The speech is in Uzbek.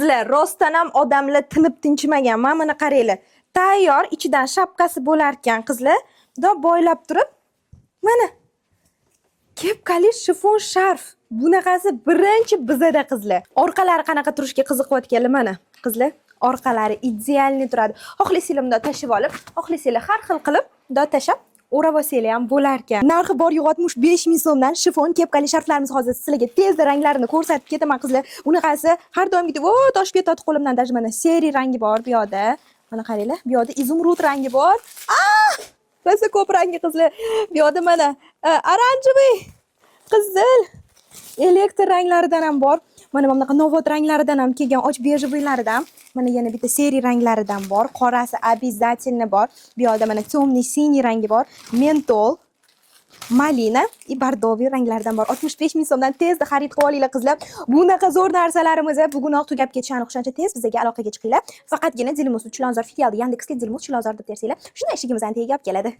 Sizlar rostdan ham odamlar tinib tinchimaganman. Mana qaranglar. Tayyor, ichidan shapkasi bo'lar ekan qizlar. Bundoq boylab turib, mana kepkali shifon sharf. Bunaqasi birinchi bizada qizlar. Orqalari qanaqa turishga qiziqayotganlar mana. Qizlar, orqalari idealni turadi. Xohlasanglar bundoq tashib olib, xohlasanglar har xil qilib bundoq tashab o'rab olsanglar ham bo'lar ekan. Narxi bor 65 ming so'mdan shifon kepkali sharflarimiz hozir sizlarga tezda ranglarini ko'rsatib ketaman qizlar. Bunaqasi har doimgidek toshib ketadi qo'limdan. Даже mana seri rangi bor bu yoqda. Mana qaranglar, bu yoqda izumrud rangi bor. Rosa ko'p rangi qizlar. Bu yoqda mana oranjiy, qizil, elektr ranglaridan ham bor. Mana bunaqa novot ranglaridan ham kelgan, och bejeviylardan. Mana yana bitta seri ranglaridan bor. Qorasi обязательно bor. Bu yoqda mana temный siniy rangi bor. Mentol, malina va bordoviy ranglardan bor. 65 ming so'mdan tezda xarid qilib olinglar qizlar. Bunaqa zo'r narsalarimiz bugunoq tugab ketishi aniq. O'shuncha tez bizga aloqaga chiqinglar. Faqatgina Dilmus Chilonzor filialida Yandexga Dilmus Chilonzor deb tersanglar, shunday eshigimizdan tegib keladi.